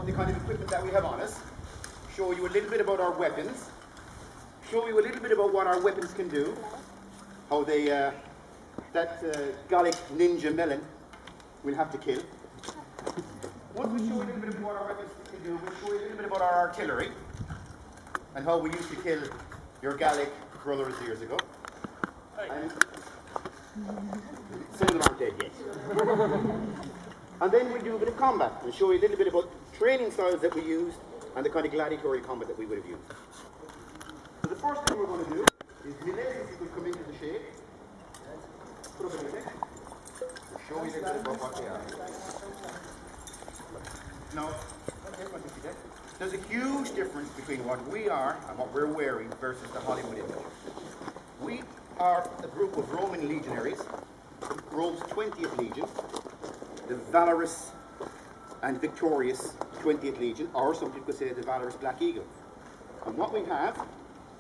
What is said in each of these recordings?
about the kind of equipment that we have on us, show you a little bit about our weapons, show you a little bit about what our weapons can do, how they, that Gallic ninja melon we'll have to kill. Once we show you a little bit of what our weapons can do, we'll show you a little bit about our artillery and how we used to kill your Gallic brothers years ago. And some of them aren't dead yet. And then we'll do a bit of combat and show you a little bit about training styles that we used and the kind of gladiatorial combat that we would have used. So the first thing we're going to do is the legs will come into the shape. Put up a little bit. Show you a little bit about what they are. Now, there's a huge difference between what we are and what we're wearing versus the Hollywood image. We are a group of Roman legionaries, Rome's 20th Legion, the valorous and victorious 20th Legion, or some people could say the valorous Black Eagle. And what we have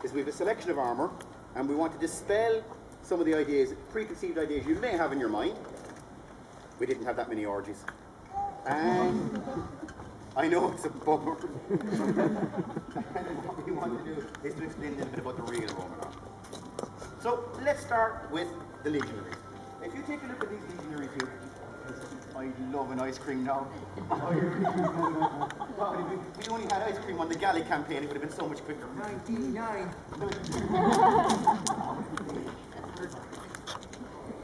is we have a selection of armour, and we want to dispel some of the ideas, preconceived ideas you may have in your mind. We didn't have that many orgies. And I know it's a bummer. And what we want to do is to explain a little bit about the real Roman army. So let's start with the legionaries. If you take a look at these legionaries here, I love an ice cream now. If we only had ice cream on the Gallic campaign, it would have been so much quicker. 99.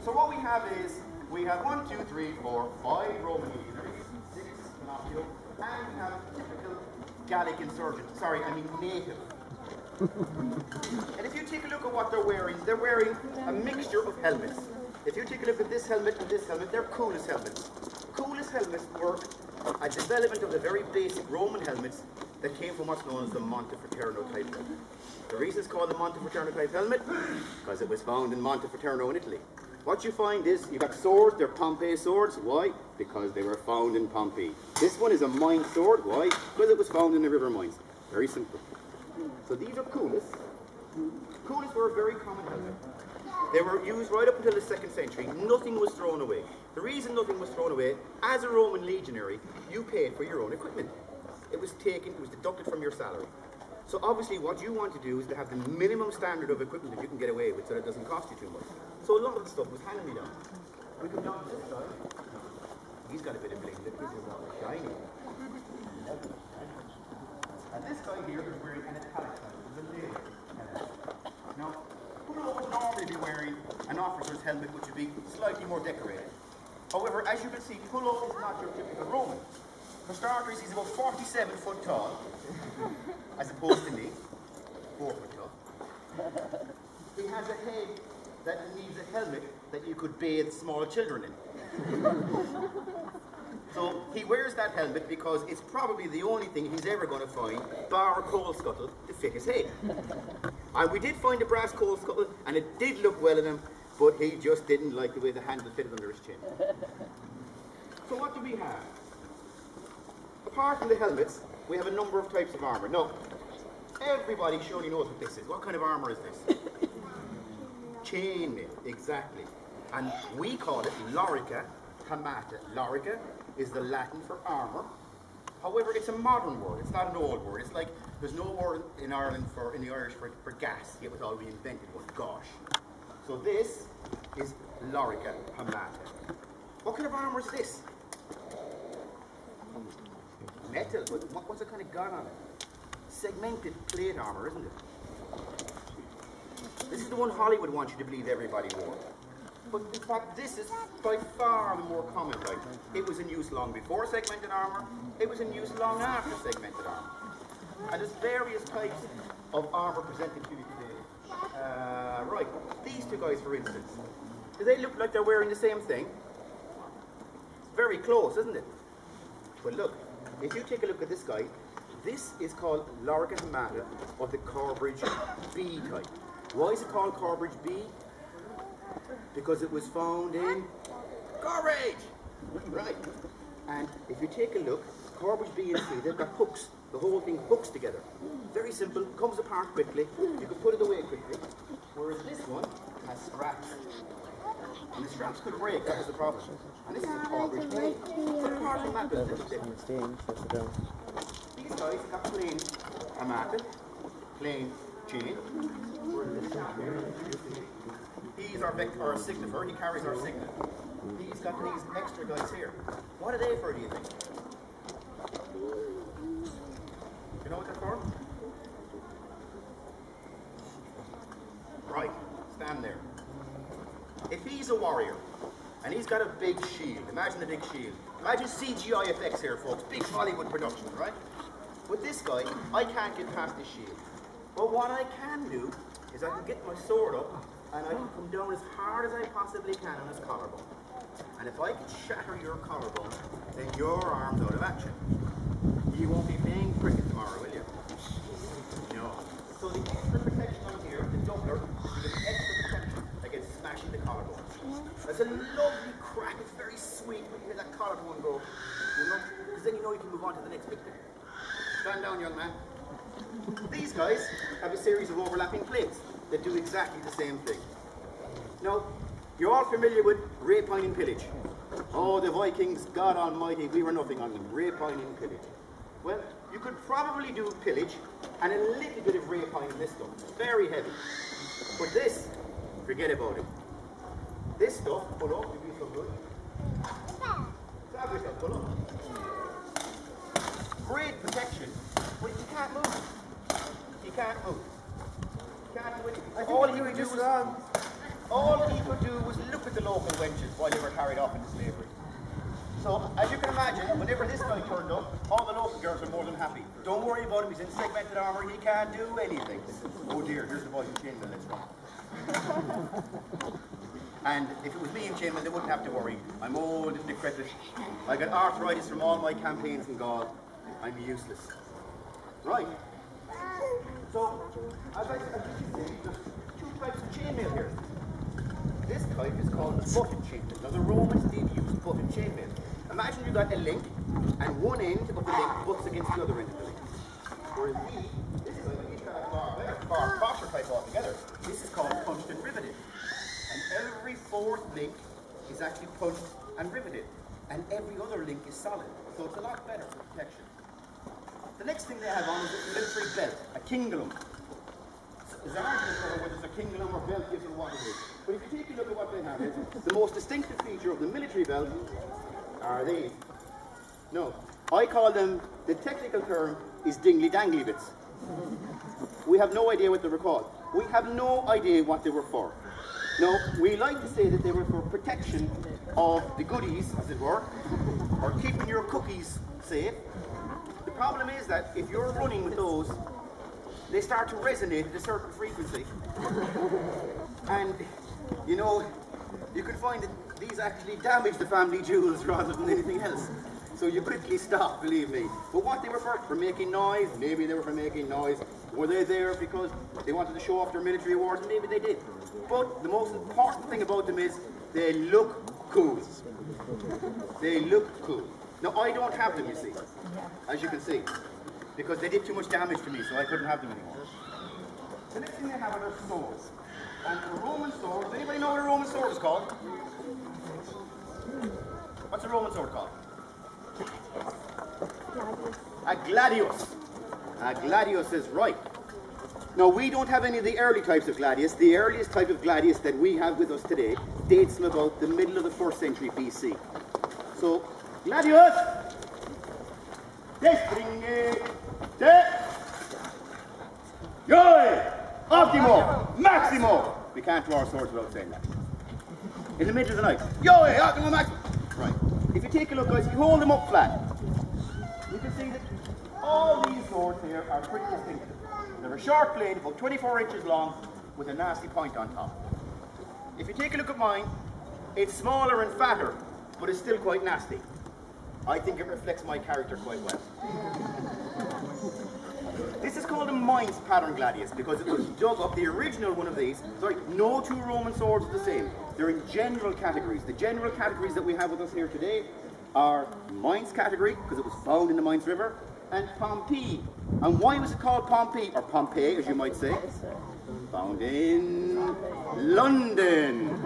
So what we have is, we have 1, 2, 3, 4, 5 Roman legionaries, 6 Pinocchio, and we have a typical Gallic insurgent. Sorry, I mean native. And if you take a look at what they're wearing a mixture of helmets. If you take a look at this helmet and this helmet, they're coolest helmets. Coolest helmets were a development of the very basic Roman helmets that came from what's known as the Montefraterno type helmet. The reason it's called the Montefraterno type helmet, because it was found in Montefraterno in Italy. What you find is, you've got swords, they're Pompey swords. Why? Because they were found in Pompeii. This one is a mine sword. Why? Because it was found in the river mines. Very simple. So these are coolest. Coolest were a very common helmet. They were used right up until the 2nd century. Nothing was thrown away. The reason nothing was thrown away, as a Roman legionary, you paid for your own equipment. It was deducted from your salary. So obviously what you want to do is to have the minimum standard of equipment that you can get away with so that it doesn't cost you too much. So a lot of the stuff was hand me down. We come down to this guy. He's got a bit of bling. This is shiny. And this guy here is wearing an italic helmet. It's a layer helmet. Now, who would normally be wearing an officer's helmet, which would be slightly more decorated? However, as you can see, Pullo is not your typical Roman. For starters, he's about 47 foot tall, as opposed to me, 4 foot tall. He has a head that needs a helmet that you could bathe small children in. So he wears that helmet because it's probably the only thing he's ever going to find, bar a coal scuttle, to fit his head. And we did find a brass coal scuttle, and it did look well in him, but he just didn't like the way the handle fitted under his chin. So what do we have? Apart from the helmets, we have a number of types of armour. Now, everybody surely knows what this is. What kind of armour is this? Chainmail, exactly. And we call it lorica hamata. Lorica is the Latin for armour. However, it's a modern word. It's not an old word. It's like there's no word in Ireland in the Irish for gas. It was all reinvented one. Gosh. So this is lorica hamata. What kind of armour is this? Metal, but what's it kind of got on it? Segmented plate armour, isn't it? This is the one Hollywood wants you to believe everybody wore. But in fact, this is by far the more common type. It was in use long before segmented armour. It was in use long after segmented armour. And there's various types of armour presented to you today. Right, these two guys, for instance. Do they look like they're wearing the same thing? It's very close, isn't it? But look, if you take a look at this guy, this is called lorica hamata of the Corbridge B type. Why is it called Corbridge B? Because it was found in Corbridge! Right. And if you take a look, Corbridge B and C, they've got hooks. The whole thing hooks together. Very simple, comes apart quickly. You can put it away quickly. Whereas this one has straps. And the straps could break, that was the problem. And this is a Corbridge B. So apart from that, there's a little difference. guy's got plain armatic, plain chain. He's our signifer, he carries our signet. He's got these extra guys here. What are they for, do you think? You know what they're for? Right, stand there. If he's a warrior, and he's got a big shield, imagine the big shield. Imagine CGI effects here, folks, big Hollywood production, right? With this guy, I can't get past this shield. But what I can do is I can get my sword up, and I can come down as hard as I possibly can on his collarbone. And if I can shatter your collarbone, then your arm's out of action. You won't be playing cricket tomorrow, will you? No. So the extra protection on here, the doubler, is an extra protection against smashing the collarbone. That's a lovely crack. It's very sweet when you hear that collarbone go, you know, because then you know you can move on to the next victim. Stand down, young man. These guys have a series of overlapping plates that do exactly the same thing. Now, you're all familiar with rapine and pillage. Oh, the Vikings, God almighty, we were nothing on them. Rapine and pillage. Well, you could probably do pillage and a little bit of rapine in this stuff. Very heavy. But this, forget about it. This stuff, pull up, you do so good. Grab yourself, pull up. Great protection, but you can't move. You can't move. You can't do anything. All he could do was look at the local wenches while they were carried off into slavery. So, as you can imagine, whenever this guy turned up, all the local girls are more than happy. Don't worry about him, he's in segmented armour, he can't do anything. Oh dear, here's the boy in chainmail, let's run. And if it was me in chainmail, they wouldn't have to worry. I'm old and decrepit. I got arthritis from all my campaigns in gaol. I'm useless. Right. So, as you can see, there's two types of chainmail here. This type is called button chainmail. Now the Romans did use button chainmail. Imagine you got a link, and one end of the link butts against the other end of the link. Whereas this is like a far crosser type altogether. This is called punched and riveted. And every fourth link is actually punched and riveted. And every other link is solid. So it's a lot better for protection. The next thing they have on is a military belt, a kingolum. There's an argument over whether it's a kingolum or belt gives it what it is. But if you take a look at what they have, the most distinctive feature of the military belt are these. No, I call them, the technical term is dingly-dangly bits. We have no idea what they were called. We have no idea what they were for. No, we like to say that they were for protection of the goodies, as it were, or keeping your cookies safe. The problem is that if you're running with those, they start to resonate at a certain frequency. And, you know, you could find that these actually damage the family jewels rather than anything else. So you quickly stop, believe me. But what they were for making noise, maybe they were for making noise. Were they there because they wanted to show off their military awards? Maybe they did. But the most important thing about them is they look cool. They look cool. Now, I don't have them, you see, as you can see, because they did too much damage to me, so I couldn't have them anymore. The next thing they have are their swords. And a Roman sword, does anybody know what a Roman sword is called? What's a Roman sword called? A gladius. A gladius is right. Now, we don't have any of the early types of gladius. The earliest type of gladius that we have with us today dates from about the middle of the 1st century BC. So, gladius! Despringe! De! Joy! Optimo! Maximo! We can't draw our swords without saying that. In the middle of the night. Joy! Optimo! Maximo! Right. If you take a look, guys, if you hold them up flat, you can see that all these swords here are pretty distinctive. They're a short blade, about 24 inches long, with a nasty point on top. If you take a look at mine, it's smaller and fatter, but it's still quite nasty. I think it reflects my character quite well. This is called a Mainz pattern gladius because it was dug up, the original one of these. Sorry, no two Roman swords are the same. They're in general categories. The general categories that we have with us here today are Mainz category, because it was found in the Mainz River, and Pompeii. And why was it called Pompeii, or Pompeii as you might say? Found in London.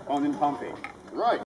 Found in Pompeii. Right.